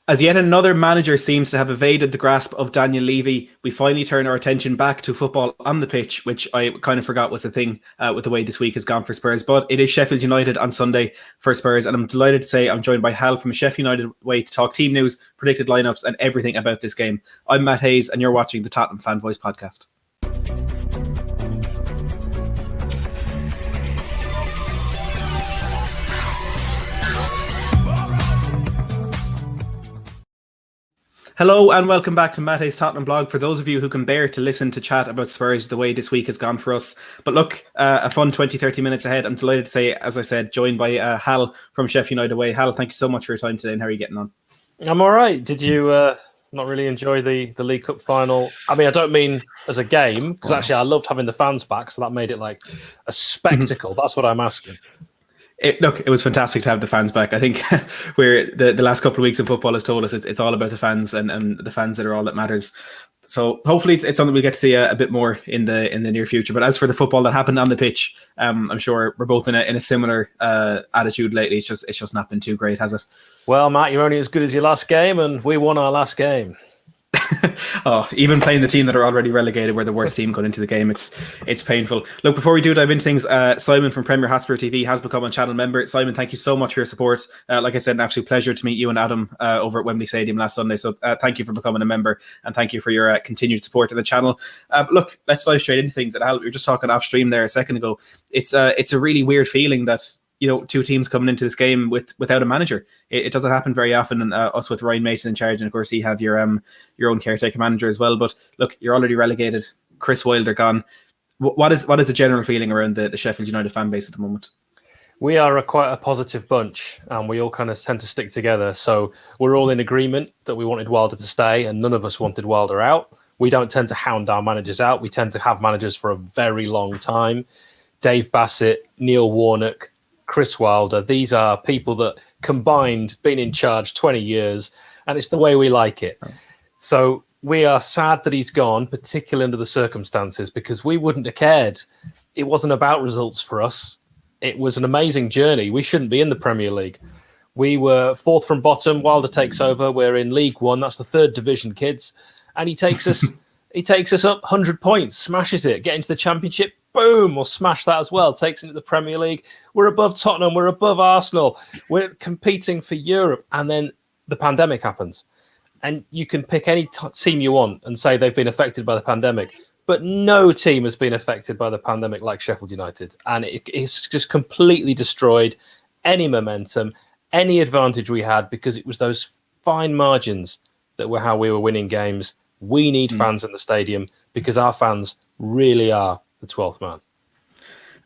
As yet another manager seems to have evaded the grasp of Daniel Levy, we finally turn our attention back to football on the pitch, which I kind of forgot was a thing with the way this week has gone for Spurs. But it is Sheffield United on Sunday for Spurs, and I'm delighted to say I'm joined by Hal from Sheff United Way to talk team news, predicted lineups, and everything about this game. I'm Matt Hayes, and you're watching the Tottenham Fan Voice podcast. Hello and welcome back to Matt Hayes' Tottenham Blog. For those of you who can bear to listen to chat about Spurs the way this week has gone for us. But look, a fun 20-30 minutes ahead. I'm delighted to say, as I said, joined by Hal from Sheff United Way. Hal, thank you so much for your time today, and how are you getting on? I'm all right. Did you not really enjoy the League Cup final? I mean, I don't mean as a game, because actually I loved having the fans back, so that made it like a spectacle. That's what I'm asking. It was fantastic to have the fans back. I think where the last couple of weeks of football has told us it's all about the fans and the fans that are all that matters. So hopefully it's something we get to see a bit more in the near future. But as for the football that happened on the pitch, I'm sure we're both in a similar attitude lately. It's just not been too great, has it? Well, Matt, you're only as good as your last game, and we won our last game. Oh, even playing the team that are already relegated, we're the worst team going into the game. It's painful. Look, before we do dive into things, Simon from Premier Hotspur TV has become a channel member. Simon, thank you so much for your support. Like I said, an absolute pleasure to meet you and Adam over at Wembley Stadium last Sunday. So thank you for becoming a member, and thank you for your continued support of the channel. But look, let's dive straight into things. And Al, we were just talking off stream there a second ago. It's a really weird feeling that, you know, two teams coming into this game without a manager. It doesn't happen very often. And us with Ryan Mason in charge, and of course you have your own caretaker manager as well. But look, you're already relegated. Chris Wilder gone. What is the general feeling around the Sheffield United fan base at the moment? We are quite a positive bunch, and we all kind of tend to stick together. So we're all in agreement that we wanted Wilder to stay, and none of us wanted Wilder out. We don't tend to hound our managers out. We tend to have managers for a very long time. Dave Bassett, Neil Warnock, Chris Wilder, these are people that combined been in charge 20 years, and it's the way we like it. So we are sad that he's gone, particularly under the circumstances, because we wouldn't have cared. It wasn't about results for us. It was an amazing journey. We shouldn't be in the Premier League. We were fourth from bottom. Wilder takes over. We're in League One. That's the third division, kids. And he takes us up 100 points, smashes it, get into the Championship. Boom, we'll smash that as well. Takes into the Premier League. We're above Tottenham. We're above Arsenal. We're competing for Europe. And then the pandemic happens. And you can pick any team you want and say they've been affected by the pandemic. But no team has been affected by the pandemic like Sheffield United. And it's just completely destroyed any momentum, any advantage we had, because it was those fine margins that were how we were winning games. We need fans in the stadium, because our fans really are the 12th man.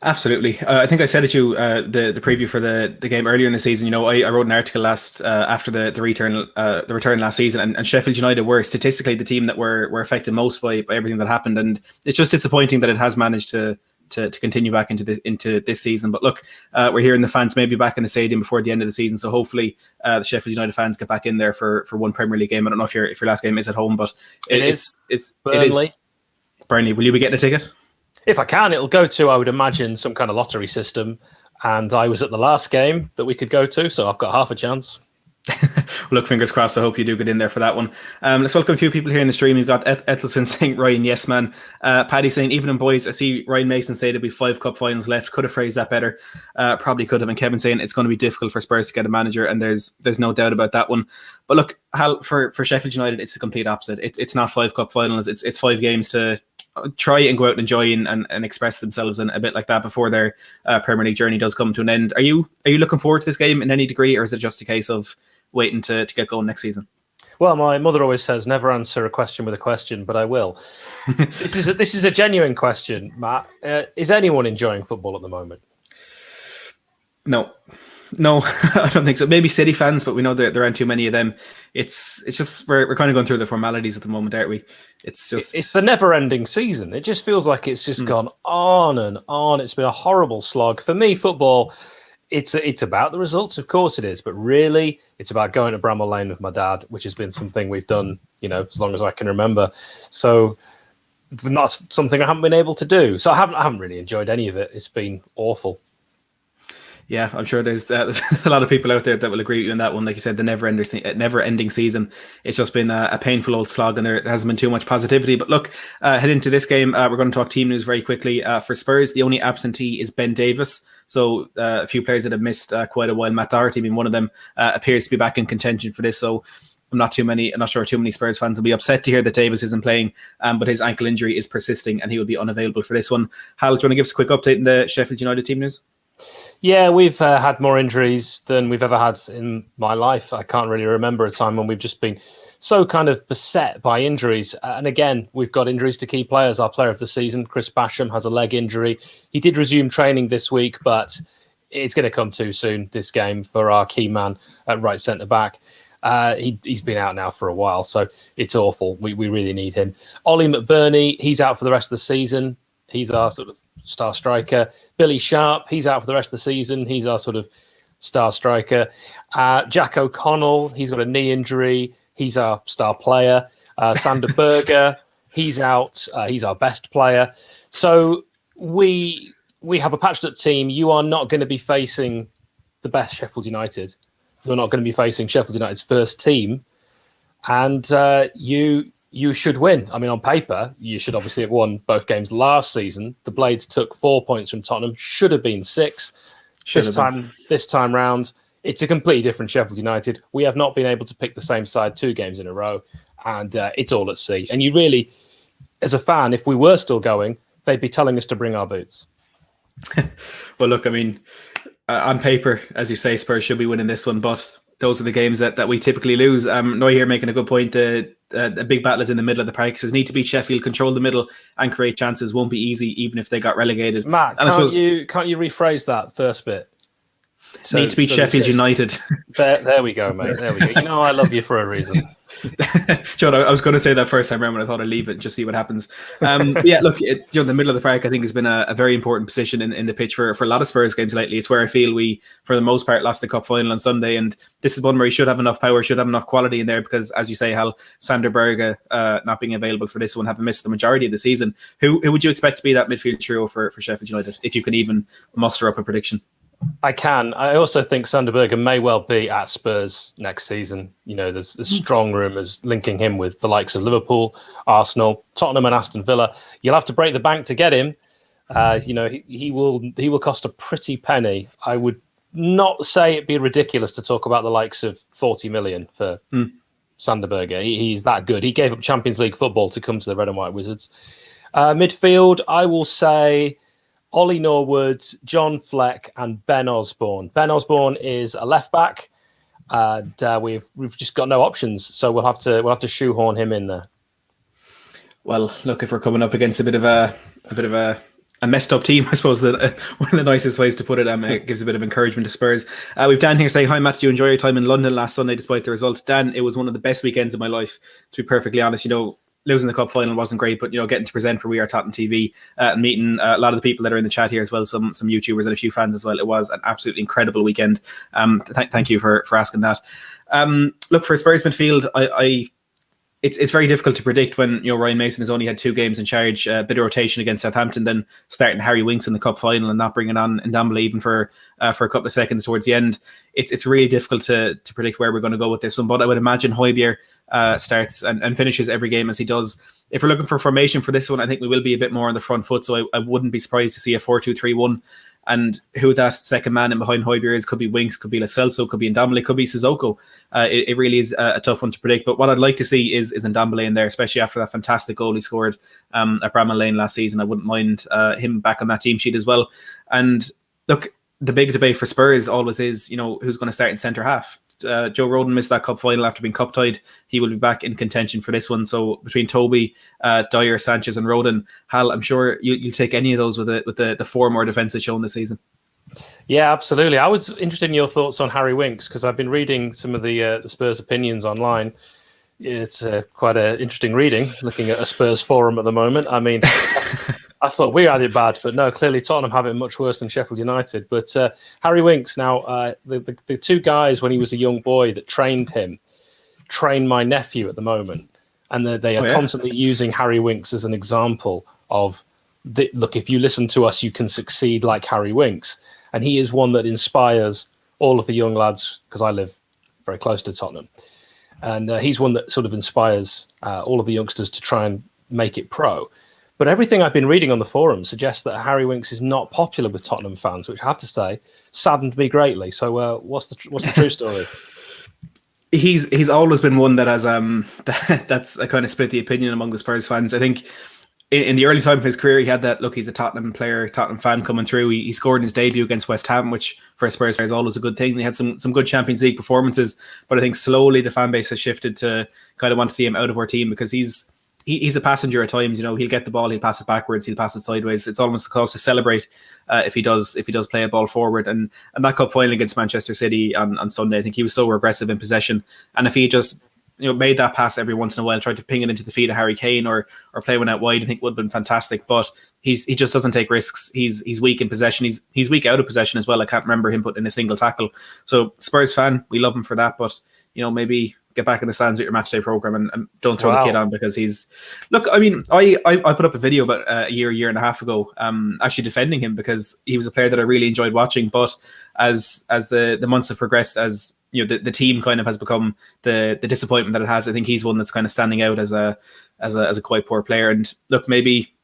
Absolutely. I think I said it to you the preview for the game earlier in the season. You know, I wrote an article after the return last season, and Sheffield United were statistically the team that were affected most by everything that happened, and it's just disappointing that it has managed to continue back into this season. But look, we're hearing the fans maybe back in the stadium before the end of the season, so hopefully the Sheffield United fans get back in there for one Premier League game. I don't know if your last game is at home, but it's Burnley. Burnley. Will you be getting a ticket? If I can, it'll go to, I would imagine, some kind of lottery system. And I was at the last game that we could go to, so I've got half a chance. Well, look, fingers crossed. I hope you do get in there for that one. Let's welcome a few people here in the stream. We've got Ethelson saying, Ryan, yes, man. Paddy saying, evening, boys. I see Ryan Mason stated we have 5 cup finals left. Could have phrased that better. Probably could have. And Kevin saying it's going to be difficult for Spurs to get a manager, and there's no doubt about that one. But look, Hal, for Sheffield United, it's the complete opposite. It's not 5 cup finals. It's 5 games to try and go out and enjoy and express themselves in a bit like that before their Premier League journey does come to an end. Are you looking forward to this game in any degree, or is it just a case of waiting to get going next season? Well, my mother always says never answer a question with a question, but I will. This is a genuine question, Matt. Is anyone enjoying football at the moment? No, I don't think so. Maybe City fans, but we know there aren't too many of them. It's just we're kind of going through the formalities at the moment, aren't we? It's the never-ending season. It just feels like it's just gone on and on. It's been a horrible slog for me. Football, it's about the results, of course it is, but really it's about going to Bramall Lane with my dad, which has been something we've done, as long as I can remember. So that's something I haven't been able to do. So I haven't really enjoyed any of it. It's been awful. Yeah, I'm sure there's a lot of people out there that will agree with you on that one. Like you said, the never-ending season. It's just been a painful old slog, and there hasn't been too much positivity. But look, head into this game. We're going to talk team news very quickly. For Spurs, the only absentee is Ben Davis. So a few players that have missed quite a while. Matt Doherty being one of them appears to be back in contention for this. So I'm not sure too many Spurs fans will be upset to hear that Davis isn't playing, but his ankle injury is persisting and he will be unavailable for this one. Hal, do you want to give us a quick update in the Sheffield United team news? Yeah, we've had more injuries than we've ever had in my life. I can't really remember a time when we've just been so kind of beset by injuries. And again, we've got injuries to key players. Our player of the season, Chris Basham, has a leg injury. He did resume training this week, but it's going to come too soon, this game, for our key man at right centre-back. He's been out now for a while, so it's awful. We really need him. Ollie McBurney, he's out for the rest of the season. He's our sort of star striker. Billy Sharp, he's out for the rest of the season. He's our sort of star striker. Jack O'Connell, he's got a knee injury. He's our star player. Sander Berger, he's out. He's our best player. So we have a patched up team. You are not going to be facing the best Sheffield United. You're not going to be facing Sheffield United's first team. And you should win. I mean, on paper, you should obviously have won both games last season. The Blades took 4 points from Tottenham. Should have been 6. This time round, it's a completely different Sheffield United. We have not been able to pick the same side 2 games in a row, and it's all at sea. And you really, as a fan, if we were still going, they'd be telling us to bring our boots. Well, look, I mean, on paper, as you say, Spurs should be winning this one, but those are the games that we typically lose. Noy here making a good point. The big battle is in the middle of the practices. Need to beat Sheffield, control the middle, and create chances. Won't be easy, even if they got relegated. Matt, can't you rephrase that first bit? Need to beat Sheffield United. There we go, mate. There we go. You know I love you for a reason. John, I was going to say that first time around, but I thought I'd leave it and just see what happens. Yeah, look, the middle of the park, I think, has been a very important position in the pitch for a lot of Spurs games lately. It's where I feel we, for the most part, lost the cup final on Sunday, and this is one where he should have enough power, should have enough quality in there, because, as you say, Hal, Sander Berge not being available for this one, having missed the majority of the season. Who would you expect to be that midfield trio for Sheffield United, if you can even muster up a prediction? I can. I also think Sander Berge may well be at Spurs next season. You know, there's strong rumours linking him with the likes of Liverpool, Arsenal, Tottenham and Aston Villa. You'll have to break the bank to get him. You know, he will cost a pretty penny. I would not say it'd be ridiculous to talk about the likes of 40 million for Sander Berge. He's that good. He gave up Champions League football to come to the Red and White Wizards. Midfield, I will say Ollie Norwood, John Fleck, and Ben Osborne. Ben Osborne is a left back, and we've just got no options, so we'll have to shoehorn him in there. Well, look, if we're coming up against a bit of a messed up team, I suppose that one of the nicest ways to put it. It gives a bit of encouragement to Spurs. We've Dan here say, "Hi Matt, did you enjoy your time in London last Sunday despite the result?" Dan, it was one of the best weekends of my life, to be perfectly honest. You know, losing the cup final wasn't great, but, you know, getting to present for We Are Tottenham TV and meeting a lot of the people that are in the chat here as well, some YouTubers and a few fans as well. It was an absolutely incredible weekend. Thank you for asking that. Look, for Spurs midfield, it's very difficult to predict when, you know, Ryan Mason has only had 2 games in charge, a bit of rotation against Southampton, then starting Harry Winks in the cup final and not bringing on Ndombele even for a couple of seconds towards the end. It's really difficult to predict where we're going to go with this one, but I would imagine Højbjerg starts and finishes every game as he does. If we're looking for formation for this one, I think we will be a bit more on the front foot, so I wouldn't be surprised to see a 4-2-3-1. And who that second man in behind Højbjerg is, could be Winks, could be Lo Celso, could be Ndombele, could be Sissoko. It really is a tough one to predict. But what I'd like to see is Ndombele in there, especially after that fantastic goal he scored at Bramall Lane last season. I wouldn't mind him back on that team sheet as well. And look, the big debate for Spurs always is, you know, who's going to start in centre half. Joe Rodon missed that cup final after being cup tied. He will be back in contention for this one. So between Toby, Dyer, Sanchez, and Rodon, Hal, I'm sure you'll take any of those with the 4 more defences shown this season. Yeah, absolutely. I was interested in your thoughts on Harry Winks, because I've been reading some of the Spurs opinions online. It's quite an interesting reading, looking at a Spurs forum at the moment. I mean, I thought we had it bad, but no, clearly Tottenham have it much worse than Sheffield United. But Harry Winks, now, the 2 guys when he was a young boy that trained him, train my nephew at the moment. And they are constantly using Harry Winks as an example of, look, if you listen to us, you can succeed like Harry Winks. And he is one that inspires all of the young lads, because I live very close to Tottenham. And he's one that sort of inspires all of the youngsters to try and make it pro. But everything I've been reading on the forum suggests that Harry Winks is not popular with Tottenham fans, which I have to say saddened me greatly. So what's the true story? He's always been one that has that's a kind of split the opinion among the Spurs fans. I think in the early time of his career, he had that look. He's a Tottenham player, Tottenham fan coming through. He scored in his debut against West Ham, which for a Spurs player is always a good thing. They had some good Champions League performances, but I think slowly the fan base has shifted to kind of want to see him out of our team because he's a passenger at times. You know, he'll get the ball, he'll pass it backwards, he'll pass it sideways. It's almost a cause to celebrate if he does play a ball forward. And that cup final against Manchester City on Sunday, I think he was so aggressive in possession. And if he just made that pass every once in a while, tried to ping it into the feet of Harry Kane or play one out wide, I think would have been fantastic. But he just doesn't take risks. He's weak in possession. He's weak out of possession as well. I can't remember him putting in a single tackle. So Spurs fan, we love him for that. But maybe get back in the stands with your matchday program and don't throw the kid on because he's. Look, I mean, I put up a video about a year and a half ago, actually defending him because he was a player that I really enjoyed watching. But as the months have progressed, as the team kind of has become the disappointment that it has, I think he's one that's kind of standing out as a quite poor player. And look, maybe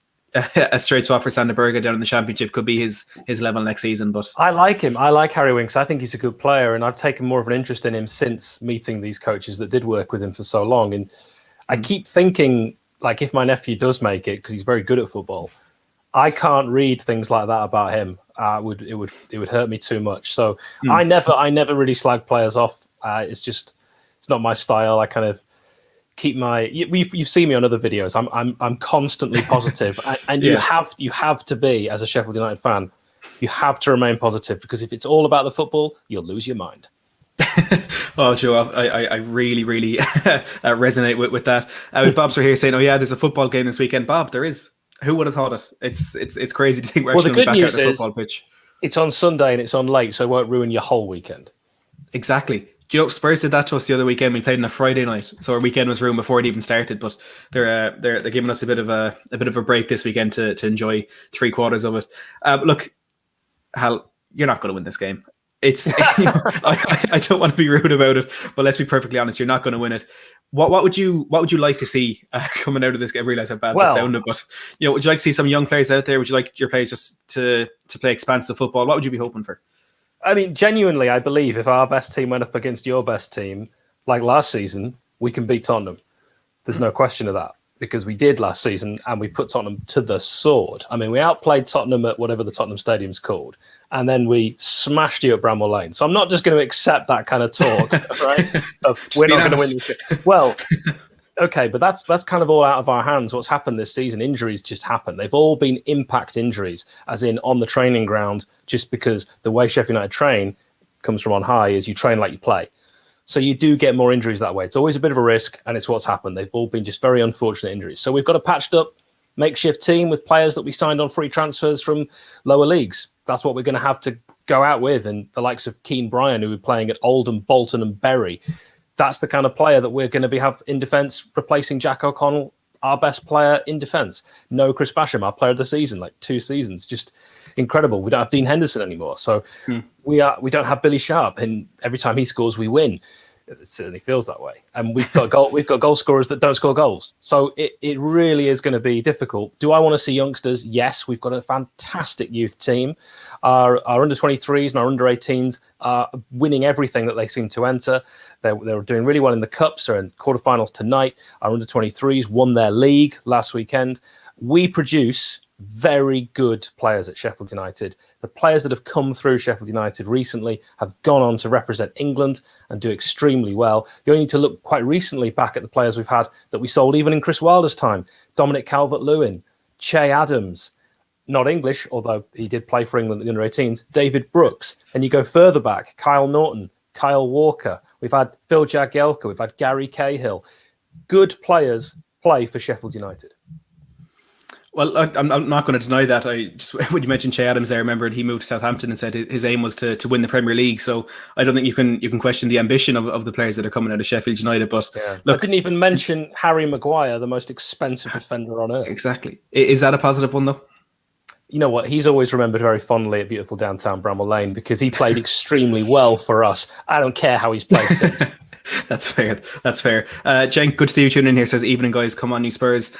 a straight swap for Sander Berge down in the Championship could be his level next season. But I like him. I like Harry Winks. I think he's a good player, and I've taken more of an interest in him since meeting these coaches that did work with him for so long. And I keep thinking, like, if my nephew does make it, because he's very good at football, I can't read things like that about him. It would hurt me too much. So I never really slag players off. It's not my style. I kind of keep you've seen me on other videos. I'm constantly positive, and you have to be, as a Sheffield United fan, you have to remain positive, because if it's all about the football, you'll lose your mind. Oh, Joe, I really resonate with that. Bob's here saying, "Oh yeah, there's a football game this weekend." Bob, there is. Who would have thought it? It's crazy to think we're actually back out the football pitch. It's on Sunday and it's on late, so it won't ruin your whole weekend. Exactly. Do you know, Spurs did that to us the other weekend. We played on a Friday night, so our weekend was ruined before it even started. But they're giving us a bit of a break this weekend to enjoy 3/4 of it. Look, Hal, you're not going to win this game. It's I don't want to be rude about it, but let's be perfectly honest. You're not going to win it. What would you like to see coming out of this game? I realize how bad that sounded, but would you like to see some young players out there? Would you like your players just to play expansive football? What would you be hoping for? I mean, genuinely, I believe if our best team went up against your best team, like last season, we can beat Tottenham. There's no question of that, because we did last season and we put Tottenham to the sword. I mean, we outplayed Tottenham at whatever the Tottenham Stadium's called, and then we smashed you at Bramall Lane. So I'm not just going to accept that kind of talk, right? We're not going to win this game. Well, okay, but that's kind of all out of our hands. What's happened this season, injuries just happen. They've all been impact injuries, as in on the training ground, just because the way Sheff United train comes from on high is you train like you play. So you do get more injuries that way. It's always a bit of a risk, and it's what's happened. They've all been just very unfortunate injuries. So we've got a patched up makeshift team with players that we signed on free transfers from lower leagues. That's what we're going to have to go out with, and the likes of Keane Bryan, who were playing at Oldham, Bolton and Bury. That's the kind of player that we're going to have in defence, replacing Jack O'Connell, our best player in defence. No Chris Basham, our player of the season, like 2 seasons. Just incredible. We don't have Dean Henderson anymore. So we don't have Billy Sharp, and every time he scores, we win. It certainly feels that way. And we've got goal scorers that don't score goals. So it really is going to be difficult. Do I want to see youngsters? Yes, we've got a fantastic youth team. Our under-23s and our under-18s are winning everything that they seem to enter. They're doing really well in the cups. They're in quarterfinals tonight. Our under-23s won their league last weekend. We produce very good players at Sheffield United. The players that have come through Sheffield United recently have gone on to represent England and do extremely well. You only need to look quite recently back at the players we've had that we sold even in Chris Wilder's time. Dominic Calvert-Lewin, Che Adams, not English, although he did play for England at the under-18s, David Brooks. And you go further back, Kyle Norton, Kyle Walker. We've had Phil Jagielka, we've had Gary Cahill. Good players play for Sheffield United. Well, I'm not going to deny that. When you mentioned Che Adams there, I remembered he moved to Southampton and said his aim was to win the Premier League. So I don't think you can question the ambition of the players that are coming out of Sheffield United. But look, I didn't even mention Harry Maguire, the most expensive defender on earth. Exactly. Is that a positive one though? you know what? He's always remembered very fondly at beautiful downtown Bramall Lane because he played extremely well for us. I don't care how he's played since. That's fair. That's fair. Cenk, good to see you tuning in here. Says, evening, guys. Come on, you Spurs.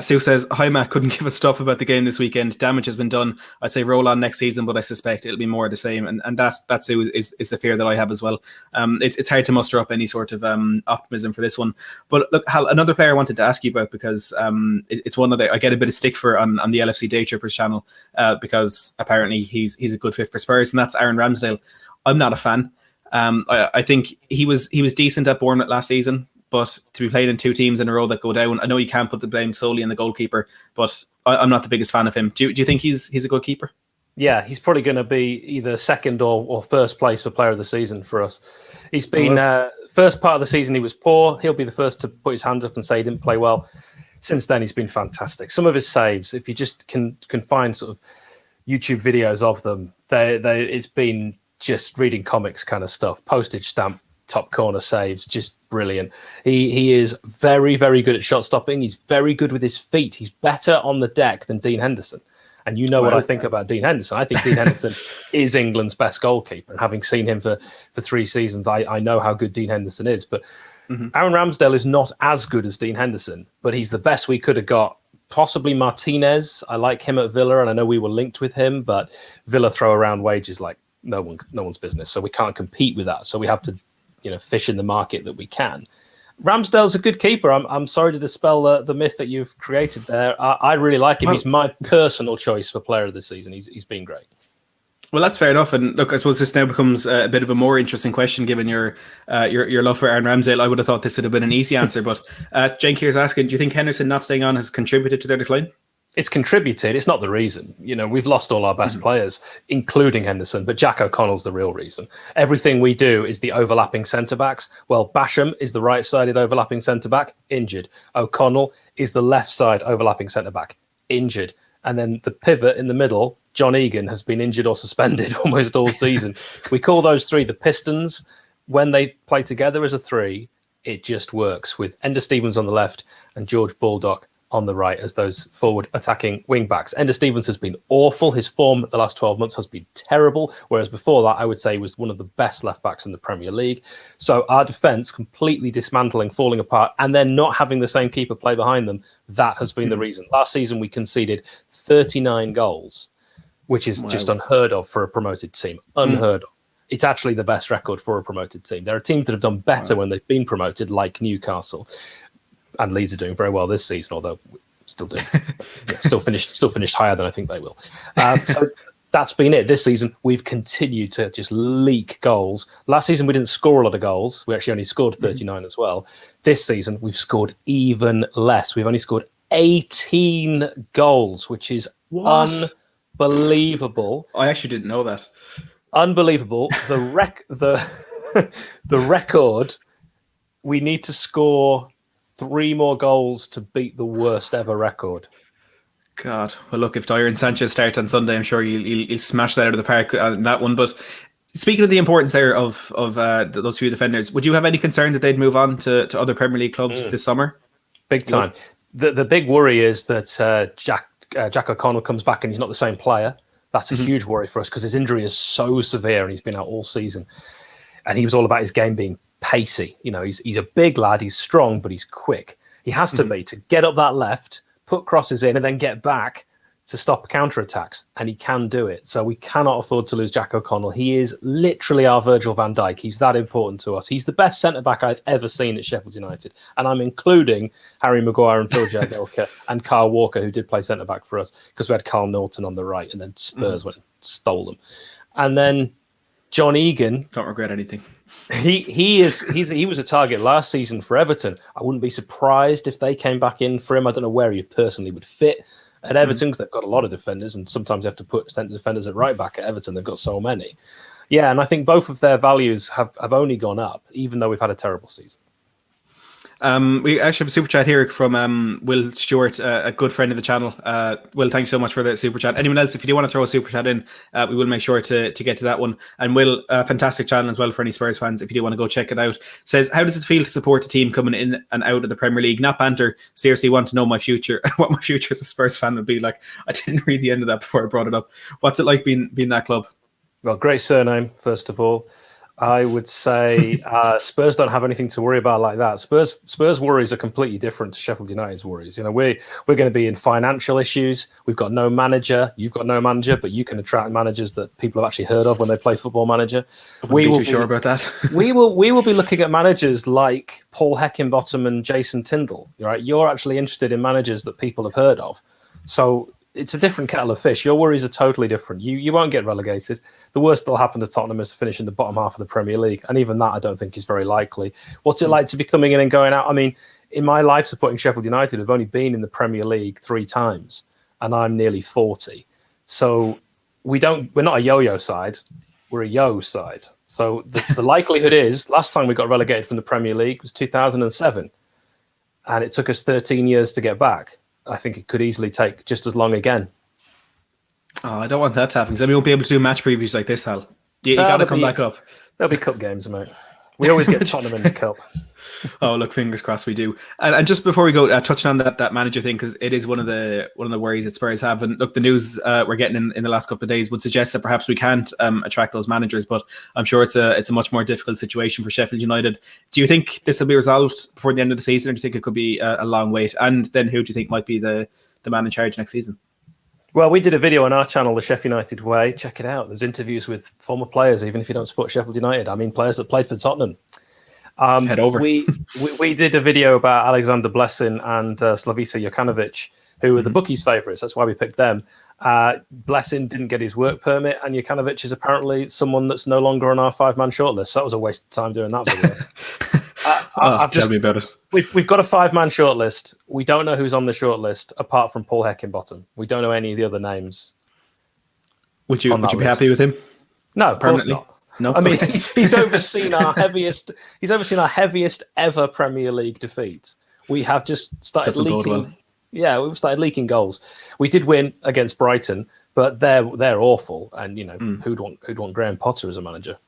Sue says, hi, Matt. Couldn't give a stuff about the game this weekend. Damage has been done. I'd say roll on next season, but I suspect it'll be more of the same. And that Sue, is the fear that I have as well. It's hard to muster up any sort of optimism for this one. But look, Hal, another player I wanted to ask you about because it's one that I get a bit of stick for on the LFC Day Trippers channel because apparently he's a good fit for Spurs, and that's Aaron Ramsdale. I'm not a fan. I think he was decent at Bournemouth last season, but to be playing in 2 teams in a row that go down, I know you can't put the blame solely on the goalkeeper, but I'm not the biggest fan of him. Do you think he's a good keeper? Yeah, he's probably going to be either second or first place for player of the season for us. He's been first part of the season he was poor. He'll be the first to put his hands up and say he didn't play well. Since then, he's been fantastic. Some of his saves, if you just can find sort of YouTube videos of them, it's been just reading comics kind of stuff. Postage stamp top corner saves, just brilliant. He is very, very good at shot stopping. He's very good with his feet. He's better on the deck than Dean Henderson. And you know what I think about Dean Henderson. I think Dean Henderson is England's best goalkeeper. And having seen him for 3 seasons, I know how good Dean Henderson is. But Aaron Ramsdale is not as good as Dean Henderson, but he's the best we could have got. Possibly Martinez. I like him at Villa, and I know we were linked with him, but Villa throw around wages like no one's business, so we can't compete with that. So we have to, fish in the market that we can. Ramsdale's a good keeper. I'm sorry to dispel the myth that you've created there. I really like him. He's my personal choice for player of the season. He's been great. Well, that's fair enough. And look, I suppose this now becomes a bit of a more interesting question given your love for Aaron Ramsdale. I would have thought this would have been an easy answer, but Cenk here's asking, do you think Henderson not staying on has contributed to their decline? It's contributed. It's not the reason. We've lost all our best players, including Henderson, but Jack O'Connell's the real reason. Everything we do is the overlapping centre-backs. Well, Basham is the right-sided overlapping centre-back, injured. O'Connell is the left-side overlapping centre-back, injured. And then the pivot in the middle, John Egan, has been injured or suspended almost all season. We call those 3 the Pistons. When they play together as a 3, it just works with Ender Stevens on the left and George Baldock on the right as those forward attacking wing backs. Ender Stevens has been awful. His form the last 12 months has been terrible, whereas before that I would say he was one of the best left backs in the Premier League. So our defence completely dismantling, falling apart, and then not having the same keeper play behind them, that has been the reason. Last season we conceded 39 goals, which is just unheard of for a promoted team. Unheard of. It's actually the best record for a promoted team. There are teams that have done better when they've been promoted, like Newcastle. And Leeds are doing very well this season, although still doing, still finished higher than I think they will. So that's been it. This season, we've continued to just leak goals. Last season, we didn't score a lot of goals. We actually only scored 39 as well. This season, we've scored even less. We've only scored 18 goals, which is unbelievable. I actually didn't know that. Unbelievable. The record, we need to score 3 more goals to beat the worst ever record. God. Well, look, if Dyer and Sanchez start on Sunday, I'm sure you'll smash that out of the park on that one. But speaking of the importance there of those 2 defenders, would you have any concern that they'd move on to other Premier League clubs this summer? Big time. The big worry is that Jack O'Connell comes back and he's not the same player. That's a huge worry for us because his injury is so severe and he's been out all season. And he was all about his game being pacey. He's a big lad, he's strong, but he's quick. He has to be to get up that left, put crosses in, and then get back to stop counter-attacks. And he can do it. So we cannot afford to lose Jack O'Connell. He is literally our Virgil van Dijk. He's that important to us. He's the best centre-back I've ever seen at Sheffield United. And I'm including Harry Maguire and Phil Jagielka and Kyle Walker, who did play centre-back for us, because we had Carl Norton on the right, and then Spurs went and stole them. And then John Egan. Don't regret anything. He was a target last season for Everton. I wouldn't be surprised if they came back in for him. I don't know where he personally would fit at Everton because they've got a lot of defenders, and sometimes they have to put defenders at right back at Everton. They've got so many. Yeah, and I think both of their values have only gone up, even though we've had a terrible season. We actually have a super chat here from Will Stewart, a good friend of the channel. Will, thanks so much for the super chat. Anyone else, if you do want to throw a super chat in, we will make sure to get to that one. And Will, fantastic channel as well for any Spurs fans, if you do want to go check it out. Says, how does it feel to support a team coming in and out of the Premier League? Not banter, seriously want to know my future, what my future as a Spurs fan would be like. I didn't read the end of that before I brought it up. What's it like being that club? Well, great surname, first of all. I would say Spurs don't have anything to worry about like that. Spurs worries are completely different to Sheffield United's worries. You know, we're going to be in financial issues. We've got no manager. You've got no manager, but you can attract managers that people have actually heard of when they play Football Manager. We will be too sure about that. we will be looking at managers like Paul Heckingbottom and Jason Tindall. Right, you're actually interested in managers that people have heard of. So it's a different kettle of fish. Your worries are totally different. You won't get relegated. The worst that'll happen to Tottenham is to finish in the bottom half of the Premier League. And even that I don't think is very likely. What's it like to be coming in and going out? I mean, in my life supporting Sheffield United, I've only been in the Premier League 3 times and I'm nearly 40. So we're not a yo-yo side. We're a yo side. So the likelihood is last time we got relegated from the Premier League was 2007. And it took us 13 years to get back. I think it could easily take just as long again. Oh, I don't want that to happen because then we won't be able to do match previews like this, Hal. You got to come back up. There'll be cup games, mate. We always get Tottenham in the cup. Oh, look, fingers crossed we do. And just before we go, touching on that manager thing, because it is one of the worries that Spurs have. And look, the news we're getting in the last couple of days would suggest that perhaps we can't attract those managers, but I'm sure it's a much more difficult situation for Sheffield United. Do you think this will be resolved before the end of the season, or do you think it could be a long wait? And then who do you think might be the man in charge next season? Well, we did a video on our channel, the Sheff United Way. Check it out. There's interviews with former players, even if you don't support Sheffield United. I mean, players that played for Tottenham. Head over. We did a video about Alexander Blessing and Slavica Jokanovic, who were the bookies' favourites. That's why we picked them. Blessing didn't get his work permit, and Jokanovic is apparently someone that's no longer on our 5-man shortlist. So that was a waste of time doing that video. Tell me about it. We've got a 5-man shortlist. We don't know who's on the shortlist apart from Paul Heckingbottom. We don't know any of the other names. Would you be happy with him? No, of course not. No, I mean he's overseen our heaviest. He's overseen our heaviest ever Premier League defeat. We have just started leaking. Well. Yeah, we've started leaking goals. We did win against Brighton, but they're awful. And you know who'd want Graham Potter as a manager?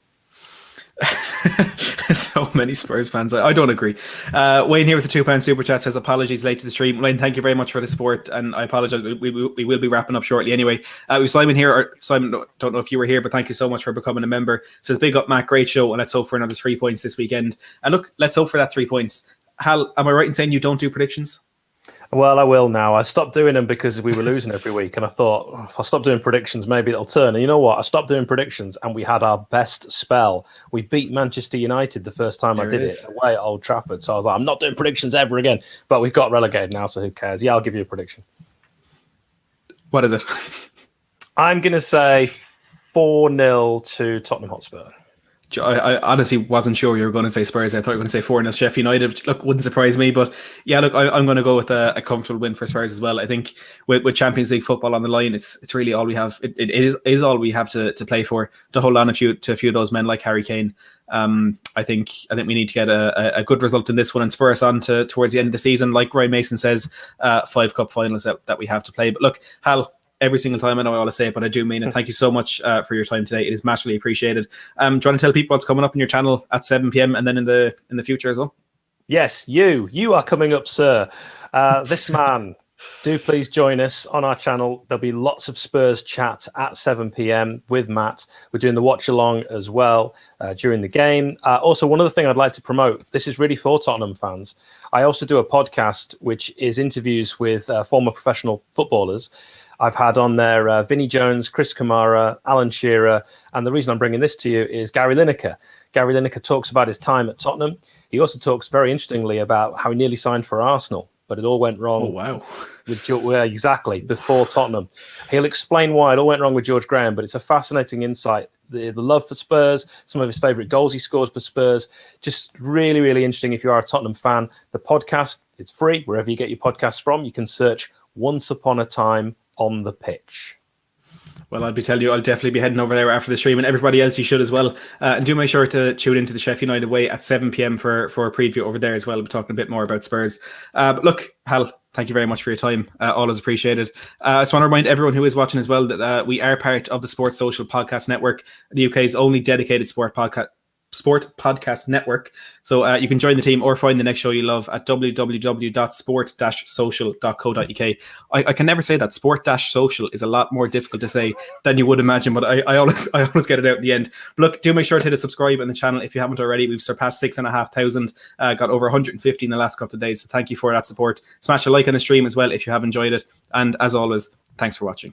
So many Spurs fans. I don't agree. Wayne here with the £2 super chat says apologies late to the stream. Wayne, thank you very much for the support, and I apologize. We will be wrapping up shortly anyway. With Simon here. Simon, don't know if you were here, but thank you so much for becoming a member. Says big up Matt, great show, and let's hope for another 3 points this weekend. And look, let's hope for that 3 points. Hal, am I right in saying you don't do predictions? Well, I will now. I stopped doing them because we were losing every week. And I thought, if I stop doing predictions, maybe it'll turn. And you know what? I stopped doing predictions and we had our best spell. We beat Manchester United the first time I did it away at Old Trafford. So I was like, I'm not doing predictions ever again. But we've got relegated now, so who cares? Yeah, I'll give you a prediction. What is it? I'm going to say 4-0 to Tottenham Hotspur. I honestly wasn't sure you were going to say Spurs. I thought you were going to say 4-0 Sheff United, which, look, wouldn't surprise me. But yeah, look, I'm going to go with a comfortable win for Spurs as well. I think with Champions League football on the line, it's really all we have. It is all we have to play for, to hold on to a few of those men like Harry Kane. I think we need to get a good result in this one and spur us on towards the end of the season. Like Ryan Mason says, 5 cup finals that we have to play. But look, Hal, every single time I know I always say it, but I do mean it. Thank you so much for your time today. It is massively appreciated. Do you want to tell people what's coming up on your channel at 7 p.m. and then in the future as well? Yes, you are coming up, sir. This man, do please join us on our channel. There'll be lots of Spurs chat at 7 p.m. with Matt. We're doing the watch along as well during the game. Also, one other thing I'd like to promote, this is really for Tottenham fans. I also do a podcast which is interviews with former professional footballers. I've had on there Vinnie Jones, Chris Kamara, Alan Shearer, and the reason I'm bringing this to you is Gary Lineker. Gary Lineker talks about his time at Tottenham. He also talks very interestingly about how he nearly signed for Arsenal, but it all went wrong. Oh, wow. Exactly, before Tottenham. He'll explain why it all went wrong with George Graham, but it's a fascinating insight. The love for Spurs, some of his favourite goals he scored for Spurs. Just really, really interesting if you are a Tottenham fan. The podcast, it's free, wherever you get your podcasts from. You can search Once Upon a Time on the Pitch. Well, I'll be telling you, I'll definitely be heading over there after the stream, and everybody else, you should as well. And do make sure to tune into the Sheff United Way at 7 p.m. for a preview over there as well. We're talking a bit more about Spurs. But look, Hal, thank you very much for your time. Always appreciated. I just want to remind everyone who is watching as well that we are part of the Sports Social Podcast Network, the UK's only dedicated sport podcast network. So you can join the team or find the next show you love at www.sport-social.co.uk. I can never say that. Sport-social is a lot more difficult to say than you would imagine, but I always get it out at the end. But look, do make sure to hit a subscribe on the channel if you haven't already. We've surpassed 6,500, got over 150 in the last couple of days. So thank you for that support. Smash a like on the stream as well if you have enjoyed it. And as always, thanks for watching.